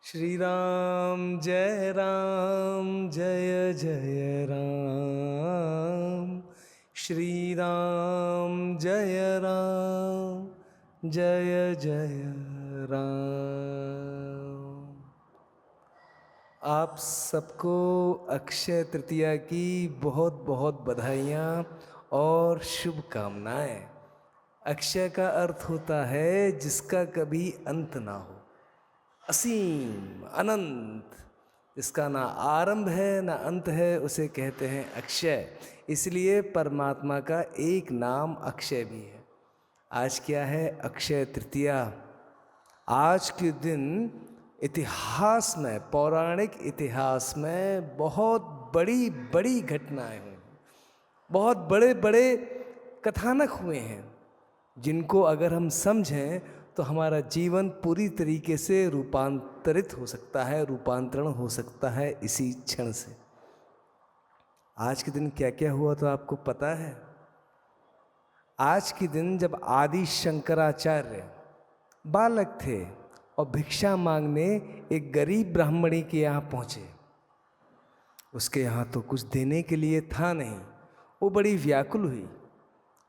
श्री राम जय जय राम। श्री राम जय जय राम। आप सबको अक्षय तृतीया की बहुत बहुत बधाइयाँ और शुभकामनाएं। अक्षय का अर्थ होता है जिसका कभी अंत ना हो, असीम, अनंत, जिसका ना आरंभ है ना अंत है, उसे कहते हैं अक्षय। इसलिए परमात्मा का एक नाम अक्षय भी है। आज क्या है? अक्षय तृतीया। आज के दिन इतिहास में, पौराणिक इतिहास में बहुत बड़ी बड़ी घटनाएं हुई, बहुत बड़े बड़े कथानक हुए हैं, जिनको अगर हम समझें तो हमारा जीवन पूरी तरीके से रूपांतरित हो सकता है, रूपांतरण हो सकता है इसी क्षण से। आज के दिन क्या क्या हुआ तो आपको पता है? आज के दिन जब आदि शंकराचार्य बालक थे और भिक्षा मांगने एक गरीब ब्राह्मणी के यहाँ पहुँचे, उसके यहाँ तो कुछ देने के लिए था नहीं। वो बड़ी व्याकुल हुई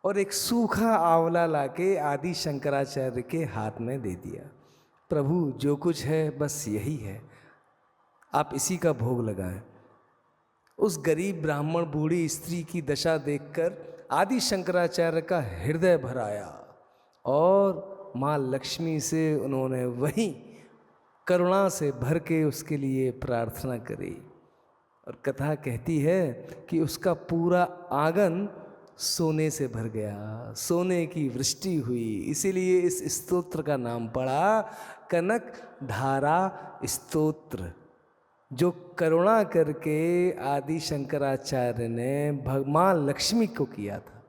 और एक सूखा आंवला लाके आदि शंकराचार्य के हाथ में दे दिया। प्रभु, जो कुछ है बस यही है, आप इसी का भोग लगाएं। उस गरीब ब्राह्मण बूढ़ी स्त्री की दशा देखकर आदि शंकराचार्य का हृदय भर आया और माँ लक्ष्मी से उन्होंने वही करुणा से भर के उसके लिए प्रार्थना करी। और कथा कहती है कि उसका पूरा आंगन सोने से भर गया, सोने की वृष्टि हुई। इसीलिए इस स्तोत्र का नाम पड़ा कनक धारा स्तोत्र, जो करुणा करके आदि शंकराचार्य ने भगवान लक्ष्मी को किया था।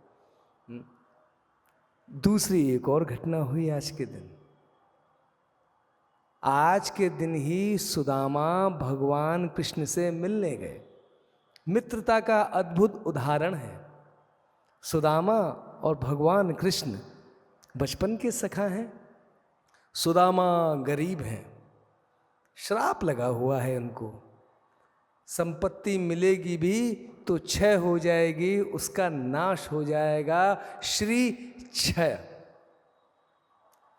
दूसरी एक और घटना हुई आज के दिन। आज के दिन ही सुदामा भगवान कृष्ण से मिलने गए। मित्रता का अद्भुत उदाहरण है। सुदामा और भगवान कृष्ण बचपन के सखा हैं। सुदामा गरीब हैं, श्राप लगा हुआ है उनको। संपत्ति मिलेगी भी तो क्षय हो जाएगी, उसका नाश हो जाएगा, श्री क्षय।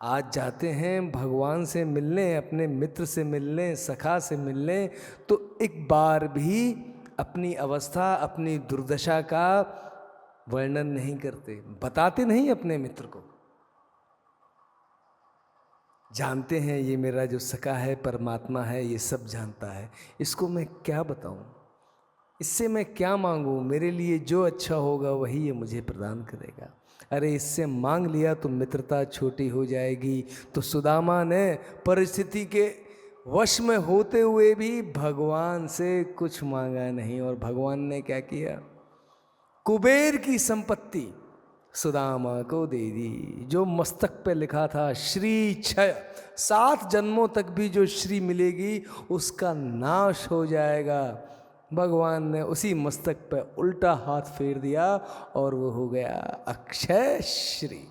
आज जाते हैं भगवान से मिलने, अपने मित्र से मिलने, सखा से मिलने, तो एक बार भी अपनी अवस्था, अपनी दुर्दशा का वर्णन नहीं करते, बताते नहीं अपने मित्र को। जानते हैं ये मेरा जो सखा है परमात्मा है, ये सब जानता है, इसको मैं क्या बताऊं, इससे मैं क्या मांगूं, मेरे लिए जो अच्छा होगा वही ये मुझे प्रदान करेगा। अरे इससे मांग लिया तो मित्रता छोटी हो जाएगी। तो सुदामा ने परिस्थिति के वश में होते हुए भी भगवान से कुछ मांगा नहीं, और भगवान ने क्या किया? कुबेर की संपत्ति सुदामा को दे दी। जो मस्तक पे लिखा था श्री क्षय, 7 जन्मों तक भी जो श्री मिलेगी उसका नाश हो जाएगा, भगवान ने उसी मस्तक पे उल्टा हाथ फेर दिया और वो हो गया अक्षय श्री।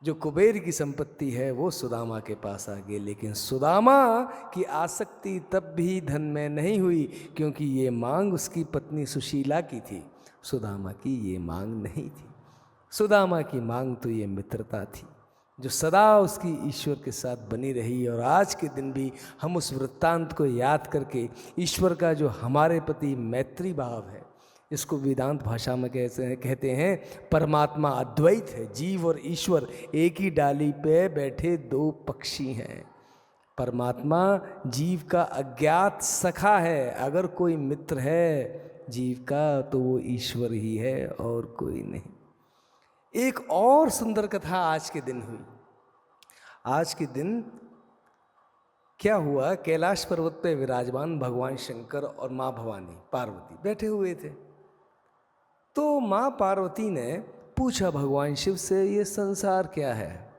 जो कुबेर की संपत्ति है वो सुदामा के पास आ गई, लेकिन सुदामा की आसक्ति तब भी धन में नहीं हुई, क्योंकि ये मांग उसकी पत्नी सुशीला की थी, सुदामा की ये मांग नहीं थी। सुदामा की मांग तो ये मित्रता थी, जो सदा उसकी ईश्वर के साथ बनी रही। और आज के दिन भी हम उस वृत्तांत को याद करके ईश्वर का जो हमारे प्रति मैत्री भाव है, इसको वेदांत भाषा में कहते हैं परमात्मा अद्वैत है। जीव और ईश्वर एक ही डाली पे बैठे 2 पक्षी हैं। परमात्मा जीव का अज्ञात सखा है। अगर कोई मित्र है जीव का तो वो ईश्वर ही है और कोई नहीं। एक और सुंदर कथा आज के दिन हुई। आज के दिन क्या हुआ? कैलाश पर्वत पे विराजमान भगवान शंकर और माँ भवानी पार्वती बैठे हुए थे। तो माँ पार्वती ने पूछा भगवान शिव से, ये संसार क्या है?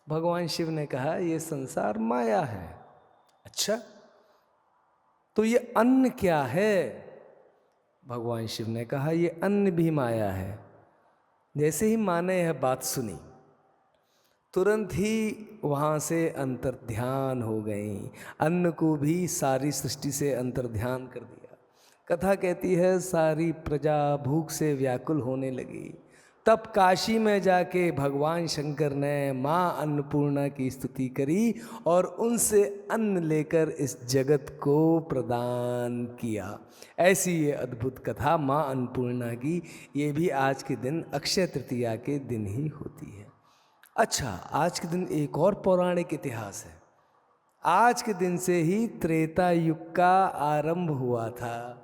भगवान शिव ने कहा, ये संसार माया है। अच्छा, तो ये अन्न क्या है? भगवान शिव ने कहा, ये अन्न भी माया है। जैसे ही माँ ने यह बात सुनी तुरंत ही वहाँ से अंतर्ध्यान हो गई। अन्न को भी सारी सृष्टि से अंतर्ध्यान कर दिया। कथा कहती है सारी प्रजा भूख से व्याकुल होने लगी। तब काशी में जाके भगवान शंकर ने माँ अन्नपूर्णा की स्तुति करी और उनसे अन्न लेकर इस जगत को प्रदान किया। ऐसी ये अद्भुत कथा माँ अन्नपूर्णा की, ये भी आज के दिन अक्षय तृतीया के दिन ही होती है। अच्छा, आज के दिन एक और पौराणिक इतिहास है। आज के दिन से ही त्रेता युग का आरंभ हुआ था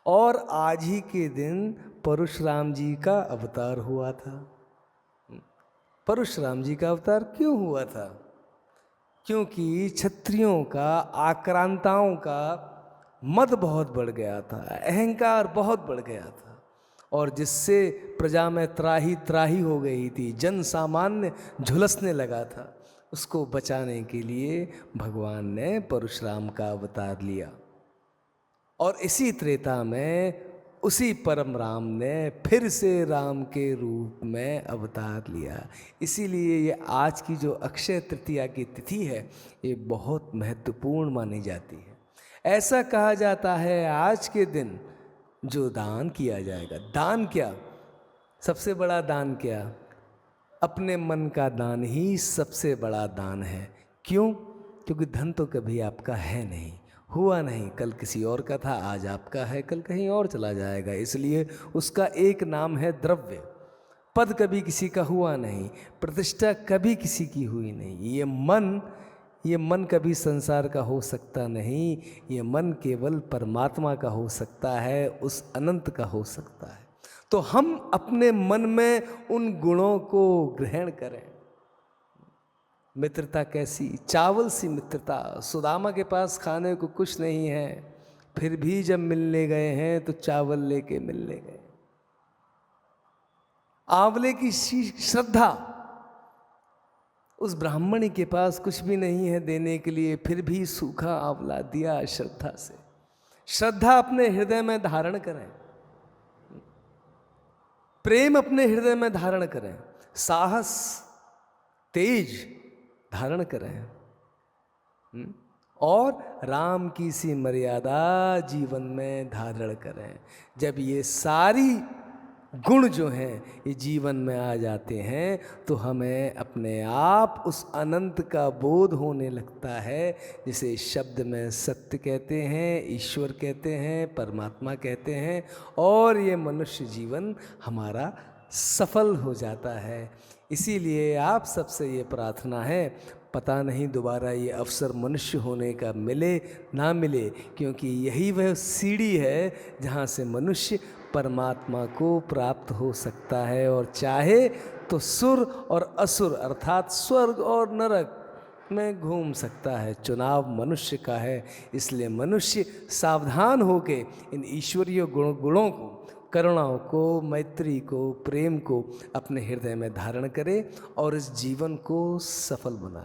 और आज ही के दिन परशुराम जी का अवतार हुआ था। परशुराम जी का अवतार क्यों हुआ था? क्योंकि क्षत्रियों का, आक्रांताओं का मद बहुत बढ़ गया था, अहंकार बहुत बढ़ गया था और जिससे प्रजा में त्राही त्राही हो गई थी, जन सामान्य झुलसने लगा था। उसको बचाने के लिए भगवान ने परशुराम का अवतार लिया और इसी त्रेता में उसी परम राम ने फिर से राम के रूप में अवतार लिया। इसीलिए ये आज की जो अक्षय तृतीया की तिथि है, ये बहुत महत्वपूर्ण मानी जाती है। ऐसा कहा जाता है आज के दिन जो दान किया जाएगा, दान क्या, सबसे बड़ा दान क्या? अपने मन का दान ही सबसे बड़ा दान है। क्यों? क्योंकि धन तो कभी आपका है नहीं, हुआ नहीं, कल किसी और का था, आज आपका है, कल कहीं और चला जाएगा। इसलिए उसका एक नाम है द्रव्य। पद कभी किसी का हुआ नहीं, प्रतिष्ठा कभी किसी की हुई नहीं। ये मन कभी संसार का हो सकता नहीं। ये मन केवल परमात्मा का हो सकता है, उस अनंत का हो सकता है। तो हम अपने मन में उन गुणों को ग्रहण करें। मित्रता कैसी, चावल सी मित्रता। सुदामा के पास खाने को कुछ नहीं है, फिर भी जब मिलने गए हैं तो चावल लेके मिलने गए। आंवले की श्रद्धा, उस ब्राह्मणी के पास कुछ भी नहीं है देने के लिए, फिर भी सूखा आंवला दिया श्रद्धा से। श्रद्धा अपने हृदय में धारण करें, प्रेम अपने हृदय में धारण करें, साहस, तेज धारण करें और राम की सी मर्यादा जीवन में धारण करें। जब ये सारी गुण जो हैं ये जीवन में आ जाते हैं तो हमें अपने आप उस अनंत का बोध होने लगता है, जिसे शब्द में सत्य कहते हैं, ईश्वर कहते हैं, परमात्मा कहते हैं, और ये मनुष्य जीवन हमारा सफल हो जाता है। इसीलिए आप सबसे ये प्रार्थना है, पता नहीं दोबारा ये अवसर मनुष्य होने का मिले ना मिले, क्योंकि यही वह सीढ़ी है जहाँ से मनुष्य परमात्मा को प्राप्त हो सकता है और चाहे तो सुर और असुर अर्थात स्वर्ग और नरक में घूम सकता है। चुनाव मनुष्य का है। इसलिए मनुष्य सावधान होकर इन ईश्वरीय गुणों को, करुणाओं को, मैत्री को, प्रेम को अपने हृदय में धारण करे और इस जीवन को सफल बनाए।